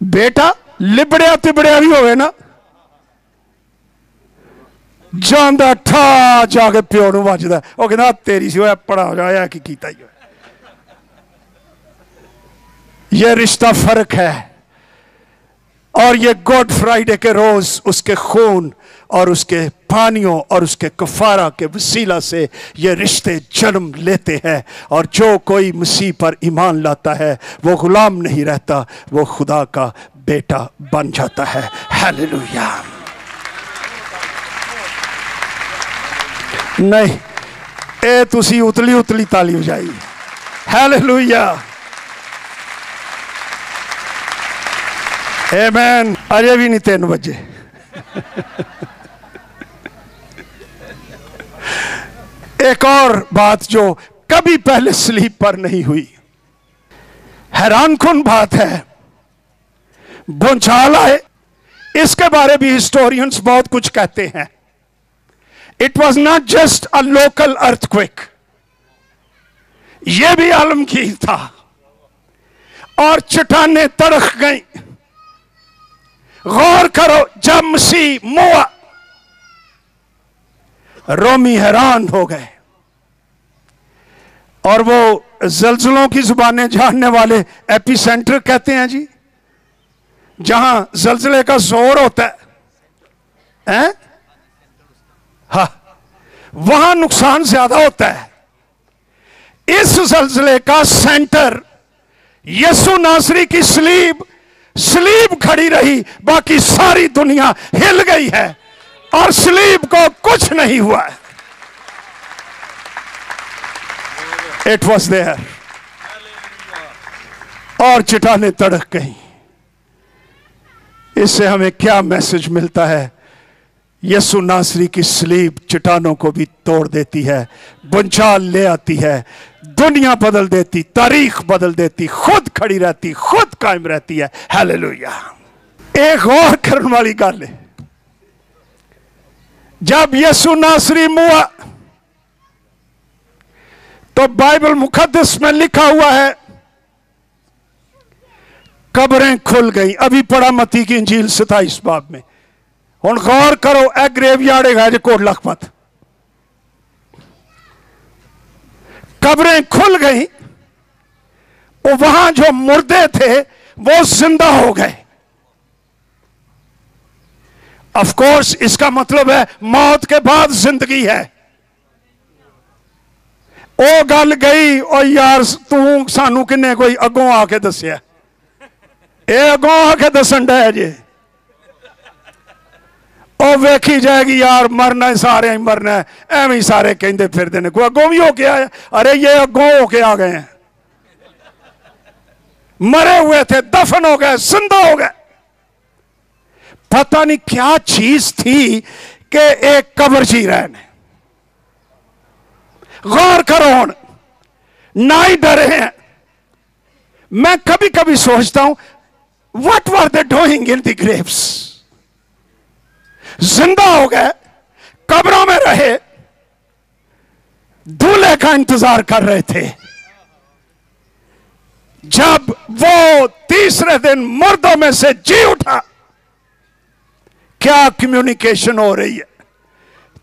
[SPEAKER 1] बेटा लिबड़िया तिबड़िया भी होवे ना, जांदा ठा जाके प्यो नूं वजदा, वो कहना तेरी सी होया पड़ा हो जाया कि कीता ही। ये रिश्ता फर्क है। और ये गुड फ्राइडे के रोज उसके खून और उसके पानियों और उसके कफारा के वसीला से ये रिश्ते जन्म लेते हैं। और जो कोई मसीह पर ईमान लाता है वो गुलाम नहीं रहता, वो खुदा का बेटा बन जाता है। हालेलुया। नहीं, ए तुसी उतली उतली ताली बजाई। हालेलुया, आमीन। अजे भी नहीं 3 बजे। एक और बात जो कभी पहले स्लीप पर नहीं हुई, हैरान कुन बात है, भूचाल आए, इसके बारे भी हिस्टोरियंस बहुत कुछ कहते हैं। It was not just a local earthquake, यह भी आलमगीर था और चट्टानें तड़क गई। गौर करो, जब मसीह मुआ, रोमी हैरान हो गए। और वो जलजलों की जुबानें जानने वाले एपिसेंटर कहते हैं जी, जहां जलजले का जोर होता है, हाँ, वहां नुकसान ज्यादा होता है। इस जलजले का सेंटर यीशु नासरी की सलीब खड़ी रही, बाकी सारी दुनिया हिल गई है और सलीब को कुछ नहीं हुआ है। इट वॉज देयर, और चट्टानें तड़क गई। इससे हमें क्या मैसेज मिलता है? यीशु नासरी की सलीब चट्टानों को भी तोड़ देती है, भूचाल ले आती है, दुनिया बदल देती, तारीख बदल देती, खुद खड़ी रहती, खुद कायम रहती है। हालेलुया। एक और करने वाली गल है, जब यीशु नासरी मुआ तो बाइबल मुकद्दस में लिखा हुआ है कब्रें खुल गई। अभी पढ़ा मत्ती की इंजील 27 बाब में। हुण गौर करो, ए ग्रेवयार्ड है जे कोट लखपत, कब्रें खुल गई, और वहां जो मुर्दे थे वो जिंदा हो गए। ऑफ कोर्स इसका मतलब है मौत के बाद जिंदगी है। ओ गल गई, और यार तू सानू किन्ने कोई अगों आके दसिया, ए अगों आके दसन डे जे, ओ वेखी जाएगी यार, मरना है सारे ही मरना है, एवं ही सारे कहते फिरते हैं, कोई अगों भी होके आया, अरे ये अगों होके आ गए हैं, मरे हुए थे, दफन हो गए, जिंदा हो गए। पता नहीं क्या चीज थी कि एक कब्र जी रहे हैं। गौर करो, हुण ना ही डरे हैं, मैं कभी कभी सोचता हूं, what were they doing in the Graves? जिंदा हो गए, कब्रों में रहे, दूल्हे का इंतजार कर रहे थे। जब वो तीसरे दिन मुर्दों में से जी उठा, क्या कम्युनिकेशन हो रही है?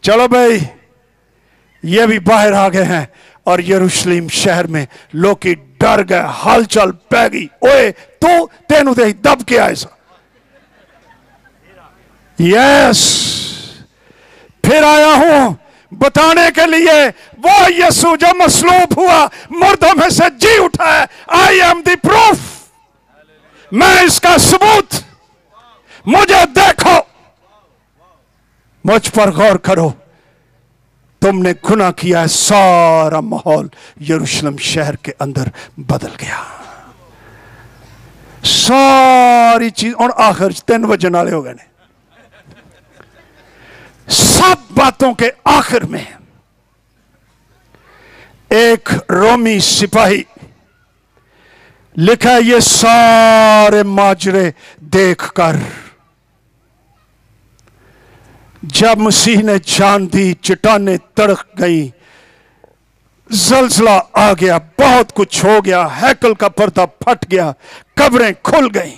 [SPEAKER 1] चलो भाई, ये भी बाहर आ गए हैं और यरूशलेम शहर में लोग डर गए, हलचल पै गई। ओए तू तेनू दे दब के आए सा। यस, फिर आया हूं बताने के लिए, वो यीशु जो मसलूब हुआ, मुर्दों में से जी उठा है। आई एम द प्रूफ, मैं इसका सबूत, मुझे देखो, मुझ पर गौर करो। तुमने गुनाह किया है। सारा माहौल यरूशलेम शहर के अंदर बदल गया, सारी चीज। और आखिर 3 बजन वाले हो गए ने। सब बातों के आखिर में एक रोमी सिपाही, लिखा है ये सारे माजरे देखकर जब मसीह ने जान दी, चट्टानें तड़क गई, जलजला आ गया, बहुत कुछ हो गया, हैकल का पर्दा फट गया, कब्रें खुल गईं।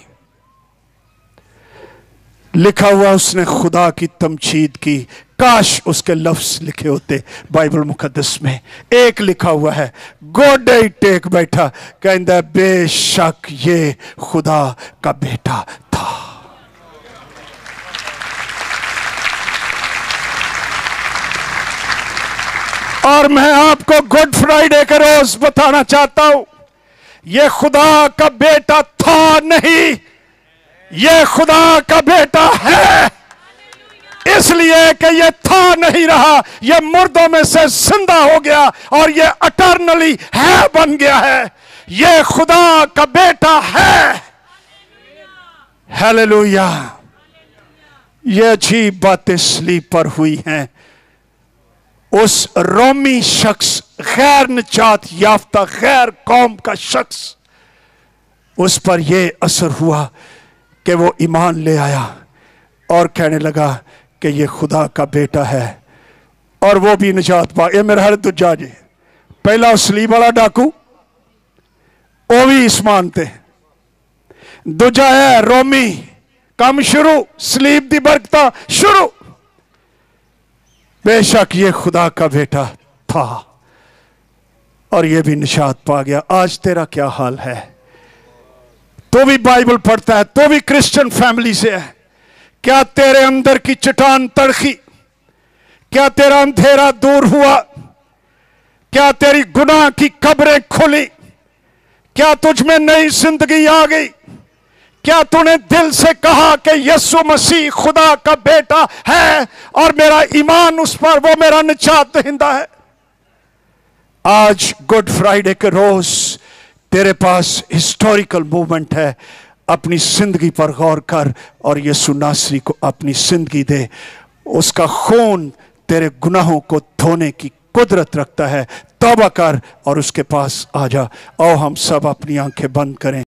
[SPEAKER 1] लिखा हुआ उसने खुदा की तमजीद की। काश उसके लफ्ज लिखे होते बाइबल मुकद्दस में। एक लिखा हुआ है, गोडे ही टेक बैठा, कहता बेशक ये खुदा का बेटा था। और मैं आपको गुड फ्राइडे के रोज बताना चाहता हूं, यह खुदा का बेटा था नहीं, यह खुदा का बेटा है। इसलिए कि यह था नहीं रहा, यह मुर्दों में से जिंदा हो गया और यह अटर्नली है बन गया है। यह खुदा का बेटा है। हालेलुया। यह अजीब बातें सलीब पर हुई हैं। उस रोमी शख्स, गैर निजात याफ्ता गैर कौम का शख्स, उस पर यह असर हुआ कि वो ईमान ले आया और कहने लगा कि ये खुदा का बेटा है। और वो भी निजात पा। ये मेरा हर दूजा जी, पहला सलीब वाला डाकू, वो भी इस मानते। दूजा है रोमी, काम शुरू, सलीब दी बरकता शुरू। बेशक ये खुदा का बेटा था और ये भी निजात पा गया। आज तेरा क्या हाल है? तो भी बाइबल पढ़ता है, तो भी क्रिश्चियन फैमिली से है। क्या तेरे अंदर की चट्टान तड़की? क्या तेरा अंधेरा दूर हुआ? क्या तेरी गुनाह की कब्रें खुली? क्या तुझ में नई जिंदगी आ गई? क्या तूने दिल से कहा कि यीशु मसीह खुदा का बेटा है और मेरा ईमान उस पर, वो मेरा निजात दहिंदा है? आज गुड फ्राइडे के रोज तेरे पास हिस्टोरिकल मूवमेंट है। अपनी जिंदगी पर गौर कर और यीशु नासरी को अपनी जिंदगी दे। उसका खून तेरे गुनाहों को धोने की कुदरत रखता है। तौबा कर और उसके पास आ जा। आओ हम सब अपनी आंखें बंद करें।